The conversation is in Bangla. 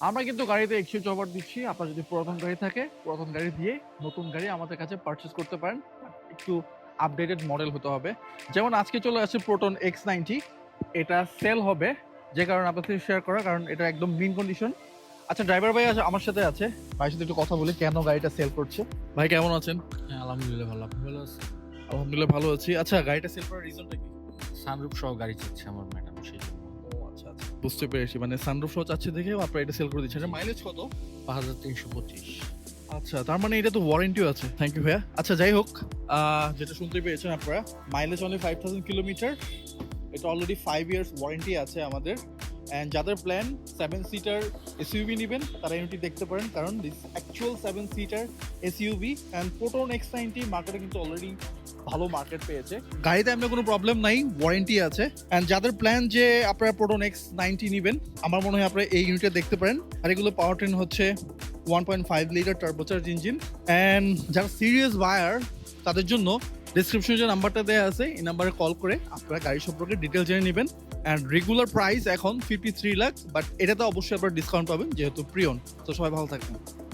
আমরা কিন্তু গাড়িতে এক্সচেঞ্জ অফার দিচ্ছি। আপনার যদি পুরাতন গাড়ি থাকে, পুরাতন গাড়ি দিয়ে নতুন গাড়ি আমাদের কাছে পারচেজ করতে পারেন। একটু আপডেটেড মডেল হতে হবে। যেমন আজকে চলে আসছে Proton X90, এটা সেল হবে, যে কারণে আপনার সাথে শেয়ার করা, কারণ এটা একদম গ্রিন কন্ডিশন। আচ্ছা, ড্রাইভার ভাই আমার সাথে আছে, ভাইয়ের সাথে একটু কথা বলি কেন গাড়িটা সেল করছে। ভাই কেমন আছেন? হ্যাঁ, আলহামদুলিল্লাহ ভালো। আপনি ভালো আছেন? আলহামদুলিল্লাহ ভালো আছি। আচ্ছা, গাড়িটা সেল করার রিজনটা কি? সানরুফ সহ গাড়ি চাচ্ছে আমার ম্যাডাম, সেই জন্য। ও আচ্ছা আচ্ছা, বুঝতে পেরেছি। মানে সানরুফ সহ চাচ্ছে দেখে আপনারা এটা সেল করে দিচ্ছেন। মাইলেজ কত? 5325। আচ্ছা, তার মানে এটা তো ওয়ারেন্টিও আছে। থ্যাংক ইউ ভাইয়া। আচ্ছা, যাই হোক, যেটা শুনতে পেয়েছেন আপনারা, মাইলেজ অনলি 5000 কিলোমিটার। এটা অলরেডি 5 ইয়ার্স ওয়ারেন্টি আছে আমাদের। অ্যান্ড যাদের প্ল্যান 7 সিটার এসইউভি নেবেন তারা ইউনিটি দেখতে পারেন, কারণ this actual 7 seater SUV. And Proton X90 মার্কেটে কিন্তু অলরেডি ভালো মার্কেট পেয়েছে। গাড়িতে এমনি কোনো প্রবলেম নাই, ওয়ারেন্টি আছে। অ্যান্ড যাদের প্ল্যান যে আপনারা Proton X90 নেবেন, আমার মনে হয় আপনারা এই ইউনিটে দেখতে পারেন। আর এগুলো পাওয়ার ট্রেন হচ্ছে 1.5 লিটার টার্বোচার্জ ইঞ্জিন। অ্যান্ড যারা সিরিয়াস বায়ার তাদের জন্য ডিসক্রিপশনে যে নাম্বারটা দেওয়া আছে, এই নাম্বারে কল করে আপনারা গাড়ি সম্পর্কে ডিটেল জেনে নেবেন। অ্যান্ড রেগুলার প্রাইস এখন 53 লাখ, বাট এটাতে অবশ্যই আপনারা ডিসকাউন্ট পাবেন যেহেতু প্রিয়ন। তো সবাই ভালো থাকবেন।